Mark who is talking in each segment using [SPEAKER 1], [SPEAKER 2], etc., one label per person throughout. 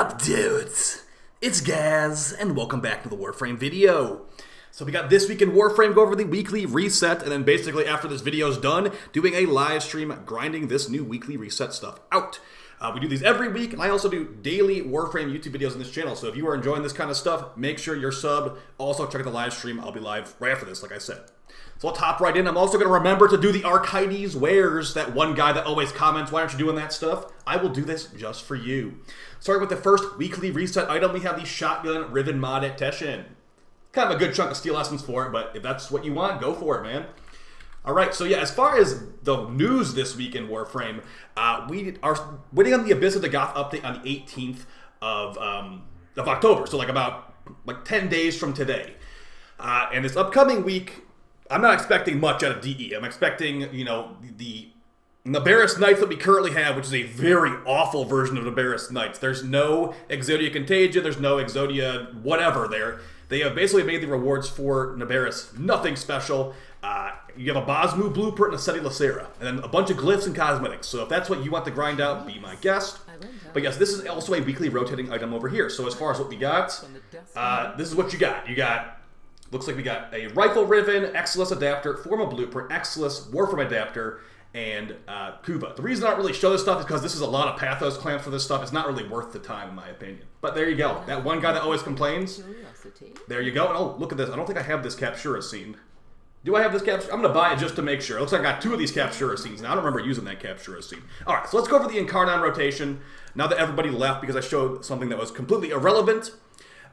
[SPEAKER 1] up, dudes? It's Gaz, and welcome back to the Warframe video. So we got this week in Warframe, go over the weekly reset, and then basically after this video is done, doing a live stream grinding this new weekly reset stuff out. We do these every week, and I also do daily Warframe YouTube videos on this channel, so if you are enjoying this kind of stuff, make sure you're subbed. Also, check out the live stream. I'll be live right after this, like I said. So I'll hop right in. I'm also going to remember to do the arcitis wares, that one guy that always comments, why aren't you doing that stuff? I will do this just for you. Starting with the first weekly reset item, we have the Shotgun Riven mod at Teshin. Kind of a good chunk of steel essence for it, but if that's what you want, go for it, man. Alright, so yeah, as far as the news this week in Warframe, we are waiting on the Abyss of the Goth update on the 18th of October, so about 10 days from today. And this upcoming week, I'm not expecting much out of DE. I'm expecting, the Nabarus Knights that we currently have, which is a very awful version of Nabarus Knights. There's no Exodia Contagion, there's no Exodia whatever there. They have basically made the rewards for Nabarus nothing special. You have a Bosmu blueprint and a Seti Lacera, and then a bunch of glyphs and cosmetics. So if that's what you want to grind out, be my guest. But yes, this is also a weekly rotating item over here. So as far as what we got, this is what you got. Looks like we got a Rifle Riven, Exilus Adapter, Formal Blueprint, Exilus, Warframe Adapter, and Kuva. The reason I don't really show this stuff is because this is a lot of Pathos clamps for this stuff. It's not really worth the time, in my opinion. But there you go. That one guy that always complains. There you go. And oh, look at this. I don't think I have this Captura scene. Do I have this Captura? I'm going to buy it just to make sure. It looks like I got two of these Captura scenes. Now, I don't remember using that Captura scene. All right, so let's go over the Incarnon rotation. Now that everybody left because I showed something that was completely irrelevant.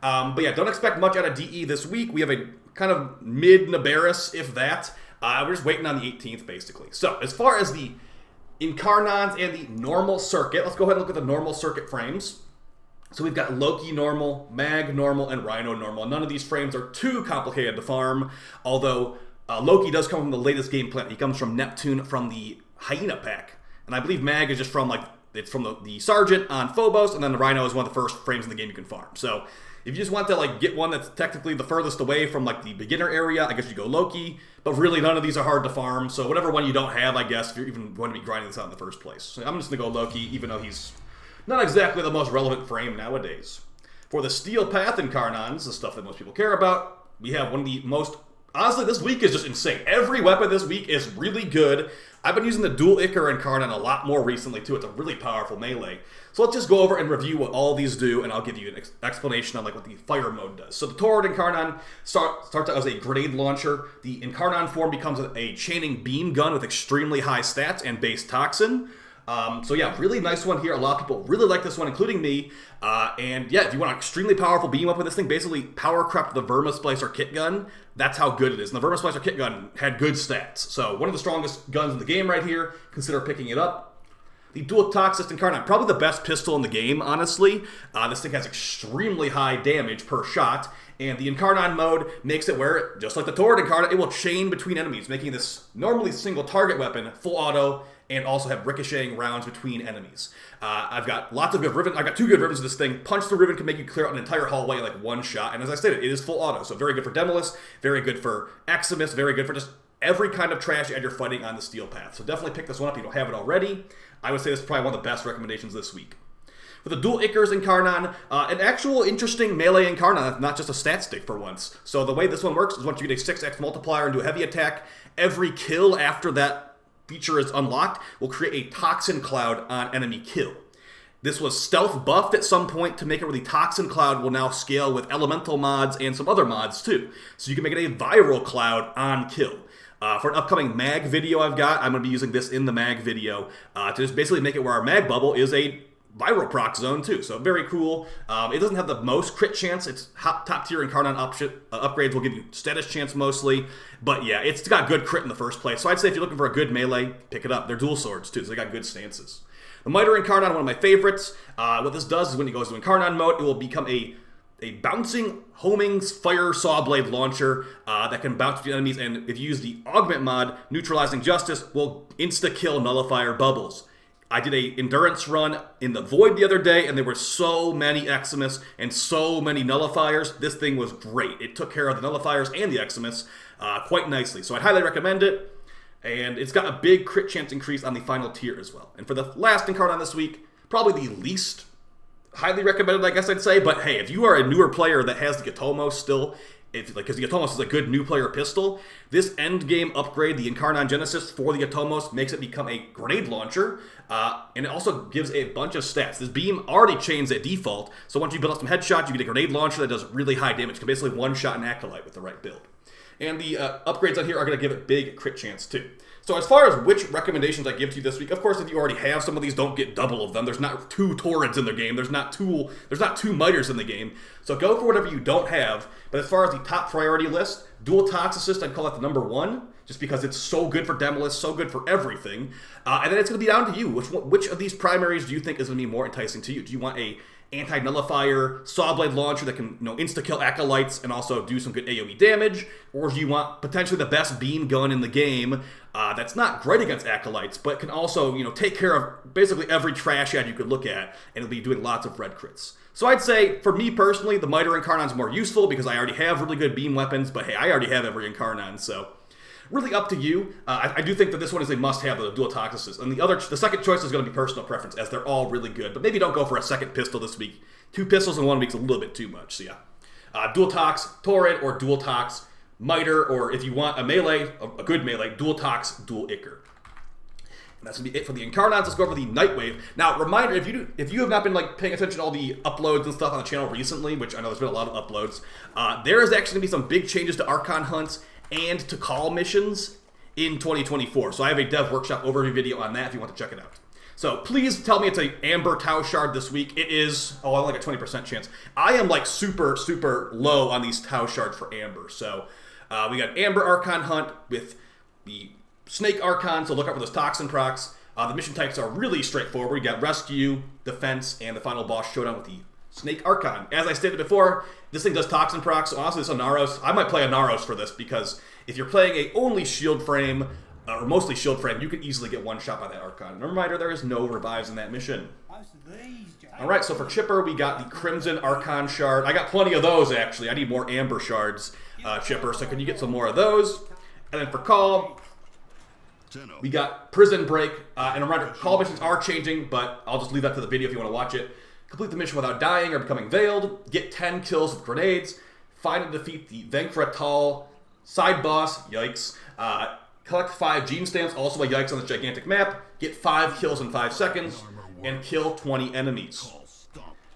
[SPEAKER 1] But yeah, don't expect much out of DE this week. We have a kind of mid-Nabarus, if that. We're just waiting on the 18th, basically. So, as far as the Incarnons and the normal circuit, let's go ahead and look at the normal circuit frames. So we've got Loki normal, Mag normal, and Rhino normal. None of these frames are too complicated to farm, although Loki does come from the latest game plan. He comes from Neptune from the Hyena pack. And I believe Mag is just from, it's from the Sergeant on Phobos, and then the Rhino is one of the first frames in the game you can farm. So, if you just want to get one that's technically the furthest away from the beginner area, I guess you go Loki. But really, none of these are hard to farm. So whatever one you don't have, I guess, if you're even going to be grinding this out in the first place. So I'm just going to go Loki, even though he's not exactly the most relevant frame nowadays. For the Steel Path Incarnons, the stuff that most people care about, we have one of the most... Honestly, this week is just insane. Every weapon this week is really good. I've been using the Dual Ichor Incarnon a lot more recently, too. It's a really powerful melee. So let's just go over and review what all these do, and I'll give you an explanation on what the fire mode does. So the Taurid Incarnon starts out as a grenade launcher. The Incarnon form becomes a chaining beam gun with extremely high stats and base toxin. So yeah, really nice one here. A lot of people really like this one, including me. And yeah, if you want an extremely powerful beam up with this thing, basically power crept the Vermisplicer kit gun. That's how good it is. And the Vermisplicer kit gun had good stats. So one of the strongest guns in the game right here. Consider picking it up. The Dual Toxist Incarnon, probably the best pistol in the game, honestly. This thing has extremely high damage per shot. And the Incarnon mode makes it where, just like the Taurid Incarnon, it will chain between enemies, making this normally single target weapon full auto, and also have ricocheting rounds between enemies. I've got lots of good ribbons. I've got two good ribbons of this thing. Punch the ribbon can make you clear out an entire hallway in one shot. And as I stated, it is full auto. So very good for Demolus, very good for Eximus, very good for just every kind of trash you're fighting on the Steel Path. So definitely pick this one up if you don't have it already. I would say this is probably one of the best recommendations this week. For the Dual Ichors Incarnon, an actual interesting melee Incarnon, not just a stat stick for once. So the way this one works is once you get a 6x multiplier and do a heavy attack, every kill after that feature is unlocked will create a toxin cloud on enemy kill. This was stealth buffed at some point to make it where the toxin cloud will now scale with elemental mods and some other mods too. So you can make it a viral cloud on kill. For an upcoming mag video I'm going to be using this in the mag video to just basically make it where our mag bubble is a viral proc zone too. So very cool. It doesn't have the most crit chance. It's top tier Incarnon upgrades will give you status chance mostly. But yeah, it's got good crit in the first place. So I'd say if you're looking for a good melee, pick it up. They're dual swords too, so they got good stances. The Miter Incarnon, one of my favorites. What this does is when it goes to Incarnon mode, it will become a bouncing, homing fire saw blade launcher that can bounce between enemies, and if you use the augment mod, Neutralizing Justice will insta-kill nullifier bubbles. I did a endurance run in the Void the other day, and there were so many Eximus and so many nullifiers. This thing was great. It took care of the nullifiers and the Eximus quite nicely, so I'd highly recommend it. And it's got a big crit chance increase on the final tier as well. And for the last Incarnon this week, probably the least highly recommended, I guess I'd say. But hey, if you are a newer player that has the Atomos still, because the Atomos is a good new player pistol, this end game upgrade, the Incarnon Genesis for the Atomos, makes it become a grenade launcher, and it also gives a bunch of stats. This beam already chains at default, so once you build up some headshots, you get a grenade launcher that does really high damage. You can basically one-shot an Acolyte with the right build. And the upgrades on here are going to give it big crit chance too. So as far as which recommendations I give to you this week, of course, if you already have some of these, don't get double of them. There's not 2 Taurids in the game. There's not 2 Miters in the game. So go for whatever you don't have. But as far as the top priority list, Dual Tox Assist, I'd call it the number 1, just because it's so good for Demolish, so good for everything. And then it's going to be down to you. Which of these primaries do you think is going to be more enticing to you? Do you want a anti-nullifier Sawblade launcher that can insta-kill Acolytes and also do some good AoE damage? Or do you want potentially the best beam gun in the game that's not great against Acolytes, but can also take care of basically every trash ad you could look at, and it'll be doing lots of red crits? So I'd say, for me personally, the Miter Incarnon's more useful because I already have really good beam weapons, but hey, I already have every Incarnon, so really up to you. I do think that this one is a must-have, the Dual Tox Assist. And the second choice is going to be personal preference, as they're all really good. But maybe don't go for a second pistol this week. 2 pistols in 1 week's a little bit too much, so yeah. Dual Tox Taurid or Dual Tox Miter, or if you want a melee, a good melee, Dual Tox Dual Ichor. And that's going to be it for the Incarnons. Let's go over the Nightwave. Now, reminder, if you have not been paying attention to all the uploads and stuff on the channel recently, which I know there's been a lot of uploads, there is actually going to be some big changes to Archon hunts and to Kahl missions in 2024. So I have a dev workshop overview video on that if you want to check it out. So please tell me it's a Amber Tau Shard this week. It is, I like a 20% chance. I am super, super low on these Tau Shards for Amber. So we got Amber Archon Hunt with the Snake Archon, so look out for those Toxin procs. The mission types are really straightforward. We got Rescue, Defense, and the final boss showdown with the Snake Archon. As I stated before, this thing does Toxin procs, so honestly, this Anaros, I might play Anaros for this, because if you're playing a only shield frame, or mostly shield frame, you can easily get one shot by that Archon. And a reminder, there is no revives in that mission. Alright, so for Chipper, we got the Crimson Archon Shard. I got plenty of those, actually. I need more Amber Shards, Chipper, so can you get some more of those? And then for Kahl, we got Prison Break. And a reminder, Kahl missions are changing, but I'll just leave that to the video if you want to watch it. Complete the mission without dying or becoming veiled. Get 10 kills with grenades. Find and defeat the Venkra side boss. Yikes. Collect 5 gene stamps. Also a yikes on this gigantic map. Get 5 kills in 5 seconds. And kill 20 enemies.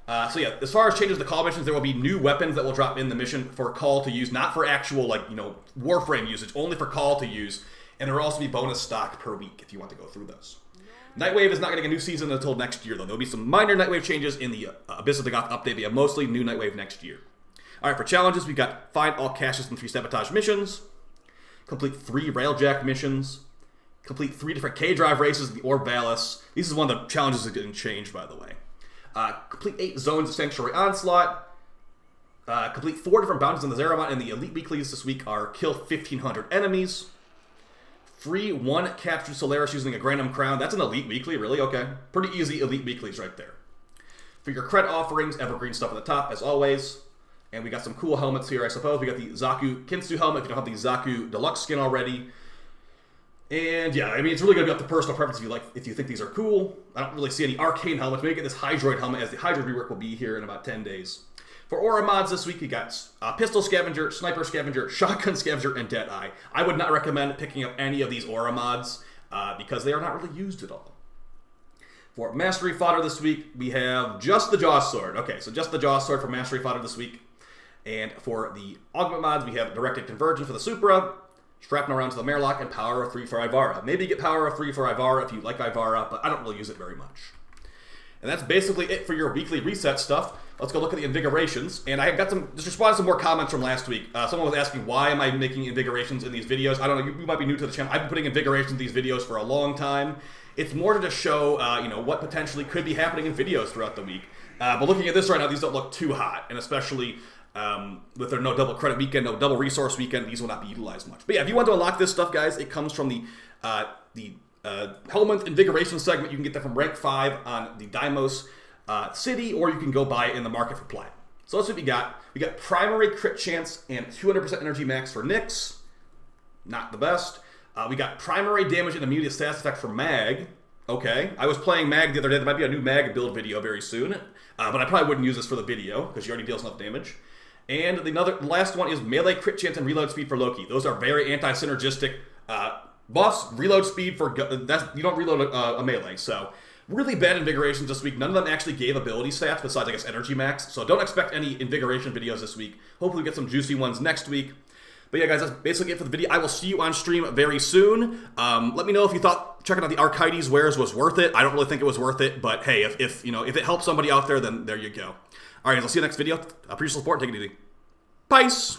[SPEAKER 1] So yeah, as far as changes to Kahl missions, there will be new weapons that will drop in the mission for Kahl to use. Not for actual, Warframe usage. Only for Kahl to use. And there will also be bonus stock per week if you want to go through those. Nightwave is not getting a new season until next year, though. There will be some minor Nightwave changes in the Abyss of the Goth update, but yeah, mostly new Nightwave next year. Alright, for challenges, we got find all caches and 3 sabotage missions, complete 3 railjack missions, complete 3 different K-Drive races in the Orb Valis. This is one of the challenges that didn't change, by the way. Complete 8 zones of Sanctuary Onslaught, complete 4 different bounties in the Zeramon, and the Elite Weeklies this week are kill 1,500 enemies. Free 1 captured Solaris using a Grandum Crown. That's an Elite Weekly, really? Okay. Pretty easy Elite Weeklies right there. For your cred offerings, evergreen stuff at the top, as always. And we got some cool helmets here, I suppose. We got the Zaku Kinsu helmet, if you don't have the Zaku Deluxe skin already. And yeah, I mean, it's really going to be up to personal preference if you think these are cool. I don't really see any Arcane helmets. Maybe get this Hydroid helmet, as the Hydroid rework will be here in about 10 days. For aura mods this week, we got Pistol Scavenger, Sniper Scavenger, Shotgun Scavenger, and Deadeye. I would not recommend picking up any of these aura mods because they are not really used at all. For Mastery Fodder this week, we have just the Jaw Sword. Okay, so just the Jaw Sword for Mastery Fodder this week. And for the Augment mods, we have Directed Convergence for the Supra, Shrapnel Round to the Merlock, and Power of 3 for Ivara. Maybe get Power of 3 for Ivara if you like Ivara, but I don't really use it very much. And that's basically it for your weekly reset stuff. Let's go look at the invigorations. And I got just responded to some more comments from last week. Someone was asking, why am I making invigorations in these videos? I don't know, you might be new to the channel. I've been putting invigorations in these videos for a long time. It's more to just show, what potentially could be happening in videos throughout the week. But looking at this right now, these don't look too hot. And especially with their no double credit weekend, no double resource weekend, these will not be utilized much. But yeah, if you want to unlock this stuff, guys, it comes from the Helminth Invigoration segment. You can get that from rank 5 on the Deimos City, or you can go buy it in the market for Plat. So that's what we got. We got primary crit chance and 200% energy max for Nyx. Not the best. We got primary damage and immunity status effect for Mag. Okay. I was playing Mag the other day. There might be a new Mag build video very soon. But I probably wouldn't use this for the video, because she already deals enough damage. And the last one is melee crit chance and reload speed for Loki. Those are very anti-synergistic buffs. Reload speed for... you don't reload a melee, so... Really bad invigorations this week. None of them actually gave ability stats besides, I guess, energy max. So don't expect any invigoration videos this week. Hopefully we get some juicy ones next week. But yeah, guys, that's basically it for the video. I will see you on stream very soon. Let me know if you thought checking out the arcitis wares was worth it. I don't really think it was worth it, but hey, if it helps somebody out there, then there you go. All right, guys, I'll see you next video. Appreciate the support. Take it easy. Peace.